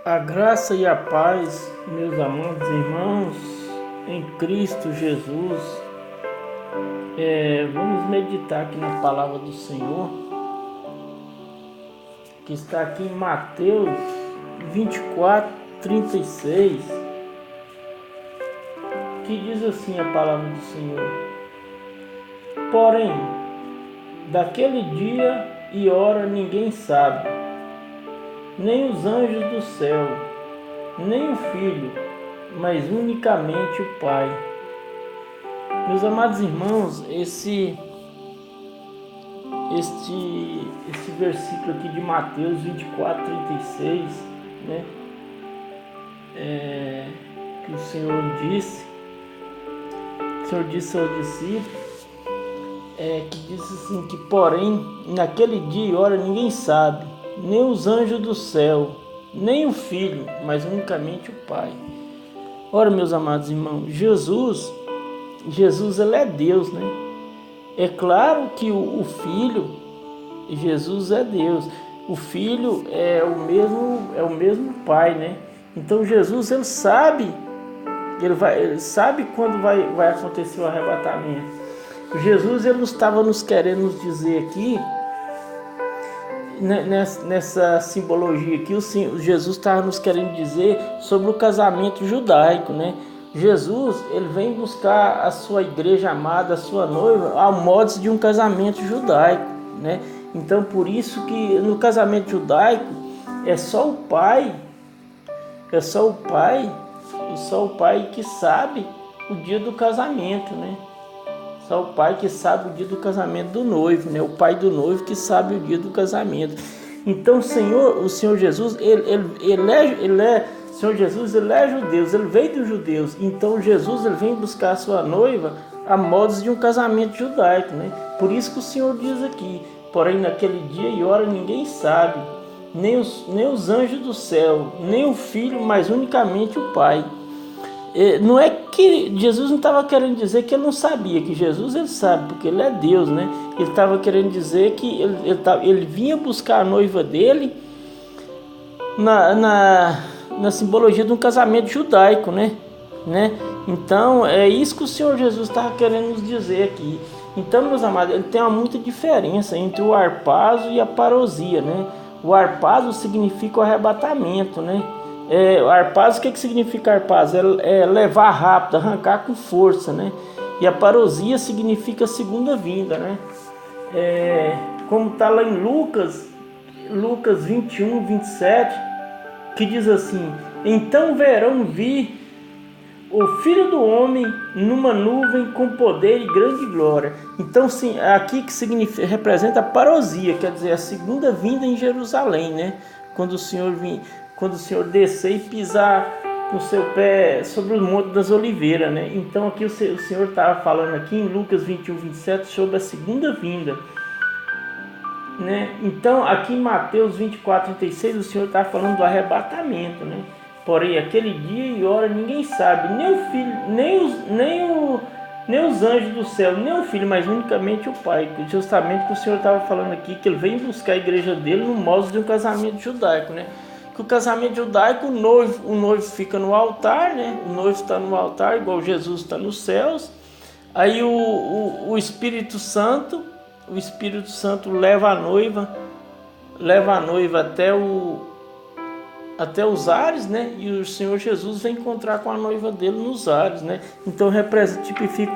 A graça e a paz, meus amados irmãos, em Cristo Jesus. Vamos meditar aqui na palavra do Senhor, que está aqui em Mateus 24:36, que diz assim a palavra do Senhor: Porém, daquele dia e hora ninguém sabe, nem os anjos do céu, nem o Filho, mas unicamente o Pai. Meus amados irmãos, esse versículo aqui de Mateus 24:36, né? Que o Senhor disse aos discípulos, que diz assim, que porém, naquele dia e hora ninguém sabe, nem os anjos do céu, nem o Filho, mas unicamente o Pai. Ora, meus amados irmãos, Jesus ele é Deus, né? É claro que o Filho, Jesus é Deus. O Filho é o mesmo Pai, né? Então Jesus ele sabe quando vai acontecer o arrebatamento. Jesus ele estava nos querendo nos dizer aqui, nessa simbologia aqui, Jesus estava nos querendo dizer sobre o casamento judaico, né? Jesus ele vem buscar a sua igreja amada, a sua noiva, a modos de um casamento judaico, né? Então por isso que no casamento judaico é só o pai que sabe o dia do casamento, né? Só o pai que sabe o dia do casamento do noivo, né? O pai do noivo que sabe o dia do casamento. Então o Senhor Jesus, Senhor Jesus, ele é judeu, ele veio dos judeus. Então Jesus ele vem buscar a sua noiva a modos de um casamento judaico, né? Por isso que o Senhor diz aqui: porém naquele dia e hora ninguém sabe, nem os anjos do céu, nem o Filho, mas unicamente o Pai. Não é que Jesus não estava querendo dizer que ele não sabia, que Jesus ele sabe, porque ele é Deus, né? Ele estava querendo dizer que ele vinha buscar a noiva dele na simbologia de um casamento judaico, né? Então é isso que o Senhor Jesus estava querendo nos dizer aqui. Então, meus amados, ele tem muita diferença entre o harpazo e a parousia, né? O harpazo significa o arrebatamento, né? O harpazo, o que significa harpazo? É levar rápido, arrancar com força, né? E a parousia significa a segunda vinda, né? Como está lá em Lucas 21:27, que diz assim: então verão vir o Filho do Homem numa nuvem com poder e grande glória. Então, sim, aqui que representa a parousia, quer dizer, a segunda vinda em Jerusalém, né? Quando o Senhor descer e pisar com seu pé sobre o Monte das Oliveiras, né? Então aqui o Senhor estava falando aqui em Lucas 21:27 sobre a segunda vinda, né? Então aqui em Mateus 24:36 o Senhor está falando do arrebatamento, né? Porém aquele dia e hora ninguém sabe, nem o Filho, nem os anjos do céu, nem o Filho, mas unicamente o Pai. Justamente que o Senhor estava falando aqui, que ele vem buscar a igreja dele no modo de um casamento judaico, né? Que o casamento judaico, o noivo fica no altar, né? O noivo está no altar, igual Jesus está nos céus. Aí o Espírito Santo leva a noiva até os ares, né? E o Senhor Jesus vem encontrar com a noiva dele nos ares, né? Então tipifica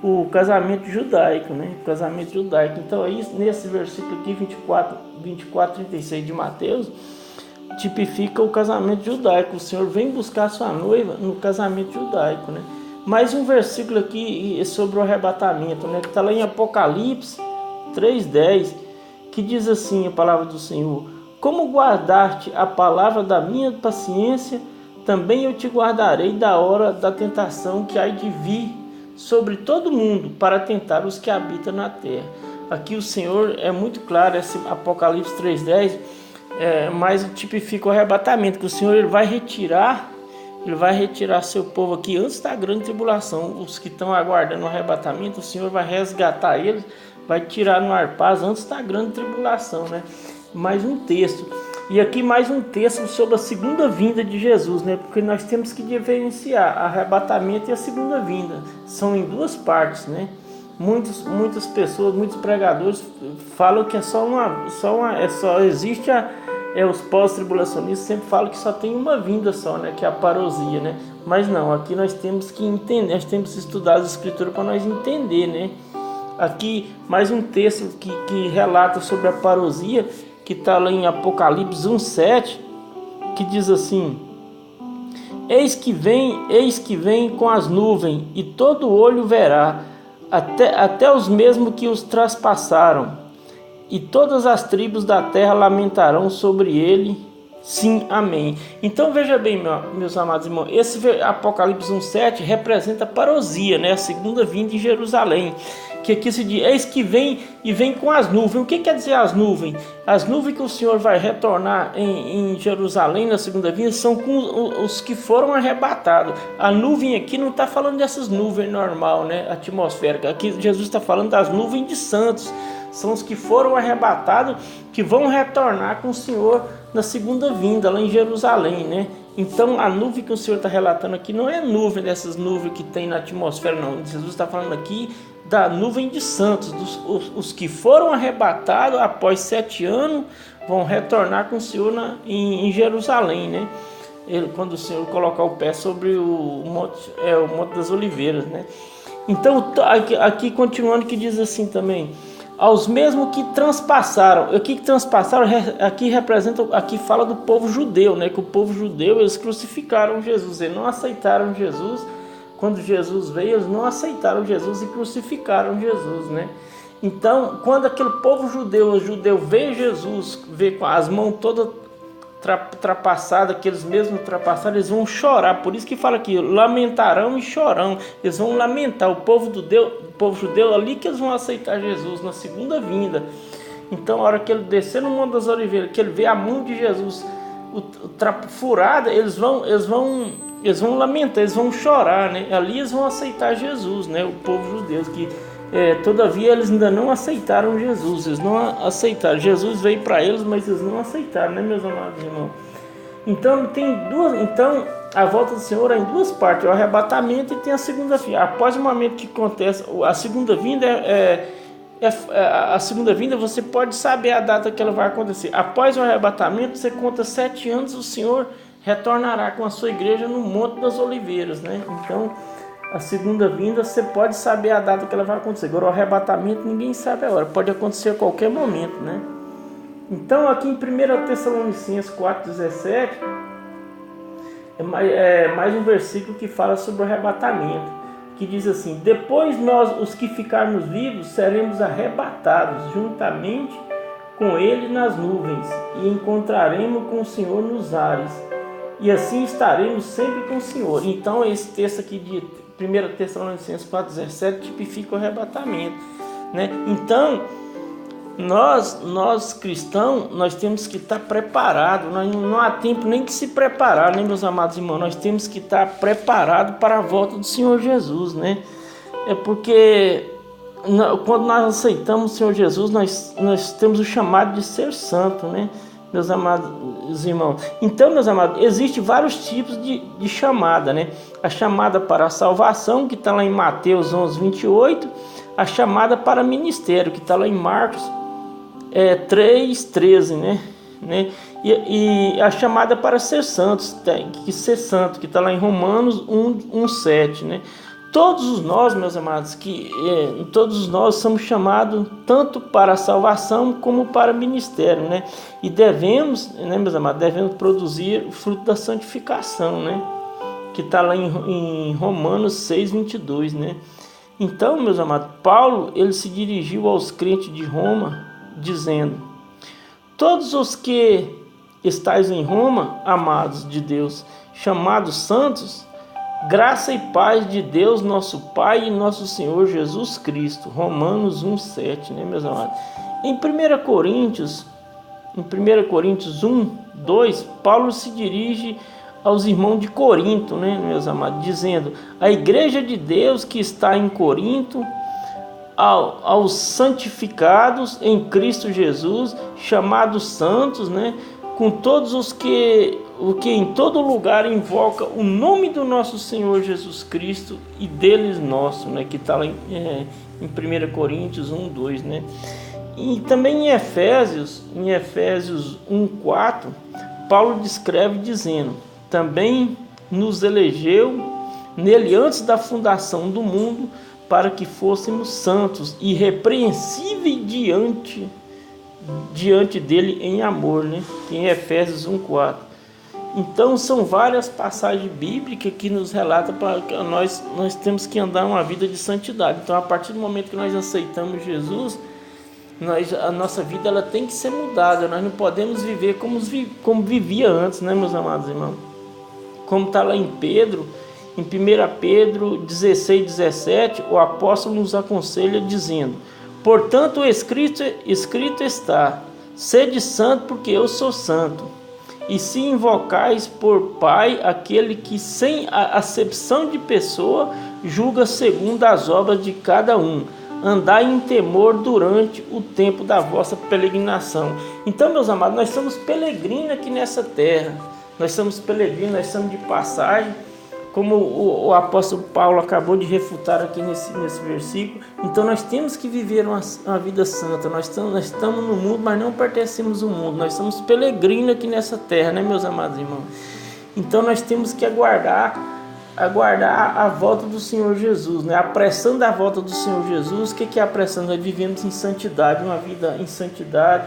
o casamento judaico, né? O casamento judaico. Então aí nesse versículo aqui 24:36 de Mateus tipifica o casamento judaico. O Senhor vem buscar sua noiva no casamento judaico, né? Mais um versículo aqui sobre o arrebatamento, né? Que está lá em Apocalipse 3:10, que diz assim a palavra do Senhor: como guardaste a palavra da minha paciência, também eu te guardarei da hora da tentação que há de vir sobre todo mundo para tentar os que habitam na terra. Aqui o Senhor é muito claro, esse Apocalipse 3:10, mas tipifica o arrebatamento, que o Senhor ele vai retirar seu povo aqui antes da grande tribulação. Os que estão aguardando o arrebatamento, o Senhor vai resgatar eles, vai tirar no harpazo antes da grande tribulação, né? Mais um texto E aqui mais um texto sobre a segunda vinda de Jesus, né? Porque nós temos que diferenciar arrebatamento e a segunda vinda. São em duas partes, né? Muitas pessoas, muitos pregadores falam que é só existe os pós-tribulacionistas sempre falam que só tem uma vinda só, né? Que é a parousia, né? Mas não, aqui nós temos que entender, nós temos que estudar as escrituras para nós entender, né? Aqui mais um texto que relata sobre a parousia, que está lá em Apocalipse 1:7, que diz assim: eis que vem com as nuvens, e todo olho verá, até os mesmos que os traspassaram, e todas as tribos da terra lamentarão sobre ele. Sim, amém. Então veja bem, meus amados irmãos, esse Apocalipse 1:7 representa a parousia, né? A segunda vinda em Jerusalém, que aqui se diz, eis que vem e vem com as nuvens. O que quer dizer as nuvens? As nuvens que o Senhor vai retornar em Jerusalém na segunda vinda são com os que foram arrebatados. A nuvem aqui não está falando dessas nuvens normal, né? Atmosférica. Aqui Jesus está falando das nuvens de santos. São os que foram arrebatados, que vão retornar com o Senhor na segunda vinda, lá em Jerusalém, né? Então, a nuvem que o Senhor está relatando aqui não é nuvem dessas nuvens que tem na atmosfera, não. Jesus está falando aqui da nuvem de santos, os que foram arrebatados após 7 anos, vão retornar com o Senhor em Jerusalém, né? Quando o Senhor colocar o pé sobre o Monte das Oliveiras, né? Então, aqui continuando, que diz assim também: aos mesmos que transpassaram. O que transpassaram aqui representa, aqui fala do povo judeu, né? Que o povo judeu, eles crucificaram Jesus, eles não aceitaram Jesus. Quando Jesus veio, eles não aceitaram Jesus e crucificaram Jesus, né? Então, quando aquele povo judeu vê Jesus, vê com as mãos todas ultrapassadas, aqueles mesmos ultrapassados, eles vão chorar. Por isso que fala aqui, lamentarão e chorarão. Eles vão lamentar. O povo judeu ali que eles vão aceitar Jesus na segunda vinda. Então, a hora que ele descer no Monte das Oliveiras, que ele vê a mão de Jesus furada, eles vão lamentar, eles vão chorar, né? Ali eles vão aceitar Jesus, né? O povo judeu, que todavia eles ainda não aceitaram Jesus, eles não aceitaram. Jesus veio para eles, mas eles não aceitaram, né, meus amados irmãos? Então a volta do Senhor é em duas partes, o arrebatamento e tem a segunda vinda. Após o momento que acontece a segunda vinda, a segunda vinda, você pode saber a data que ela vai acontecer. Após o arrebatamento, você conta 7 anos, o Senhor retornará com a sua igreja no Monte das Oliveiras, né? Então, a segunda vinda, você pode saber a data que ela vai acontecer. Agora, o arrebatamento, ninguém sabe a hora. Pode acontecer a qualquer momento, né? Então, aqui em 1 Tessalonicenses 4,17, é mais um versículo que fala sobre o arrebatamento, que diz assim: depois nós, os que ficarmos vivos, seremos arrebatados juntamente com ele nas nuvens e encontraremos com o Senhor nos ares. E assim estaremos sempre com o Senhor. Então, esse texto aqui de 1 Tessalonicenses 4,17 tipifica o arrebatamento, né? Então, nós cristãos, nós temos que estar preparados. Não há tempo nem que se preparar, né, meus amados irmãos? Nós temos que estar preparados para a volta do Senhor Jesus, né? É porque quando nós aceitamos o Senhor Jesus, nós temos o chamado de ser santo, né, meus amados irmãos? Então, meus amados, existem vários tipos de chamada, né? A chamada para a salvação, que está lá em Mateus 11:28, a chamada para ministério, que está lá em Marcos 3:13, né? E a chamada para ser santos, que ser santo, que está lá em Romanos 1:7, né? Todos nós, meus amados, todos nós somos chamados tanto para a salvação como para o ministério, né? E devemos, né, meus amados, devemos produzir o fruto da santificação, né? Que está lá em Romanos 6:22, né? Então, meus amados, Paulo, ele se dirigiu aos crentes de Roma, dizendo: todos os que estáis em Roma, amados de Deus, chamados santos, graça e paz de Deus, nosso Pai e nosso Senhor Jesus Cristo. Romanos 1:7, né, meus amados? Em 1 Coríntios 1:2, Paulo se dirige aos irmãos de Corinto, né, meus amados, dizendo: a igreja de Deus que está em Corinto, aos santificados em Cristo Jesus, chamados santos, né, com todos os que em todo lugar invoca o nome do nosso Senhor Jesus Cristo e deles nosso, né? Que está lá em 1 Coríntios 1:2, né? E também em Efésios 1:4, Paulo descreve dizendo: também nos elegeu nele antes da fundação do mundo, para que fôssemos santos e irrepreensíveis diante dele em amor, né? Em Efésios 1:4. Então são várias passagens bíblicas que nos relatam para que nós temos que andar uma vida de santidade. Então, a partir do momento que nós aceitamos Jesus, a nossa vida ela tem que ser mudada. Nós não podemos viver como vivia antes, né, meus amados irmãos? Como está lá em 1 Pedro 16:17, o apóstolo nos aconselha dizendo: portanto, escrito está, sede santo, porque eu sou santo. E se invocais por Pai aquele que sem acepção de pessoa julga segundo as obras de cada um, andai em temor durante o tempo da vossa peregrinação. Então, meus amados, nós somos peregrinos aqui nessa terra. Nós somos peregrinos, nós estamos de passagem, como o apóstolo Paulo acabou de refutar aqui nesse versículo. Então nós temos que viver uma vida santa. Nós estamos no mundo, mas não pertencemos ao mundo. Nós somos peregrinos aqui nessa terra, né, meus amados irmãos? Então nós temos que aguardar a volta do Senhor Jesus, né? Apressando a volta do Senhor Jesus. O que é apressando? Nós vivemos em santidade, uma vida em santidade,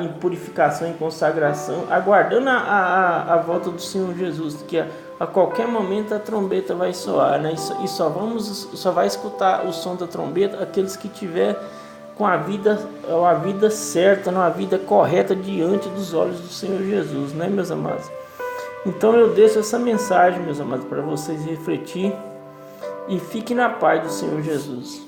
em purificação, em consagração, aguardando a volta do Senhor Jesus, que a qualquer momento a trombeta vai soar, né? E só vai escutar o som da trombeta aqueles que tiver com a vida certa, uma vida correta diante dos olhos do Senhor Jesus, né, meus amados? Então eu deixo essa mensagem, meus amados, para vocês refletir e fiquem na paz do Senhor Jesus.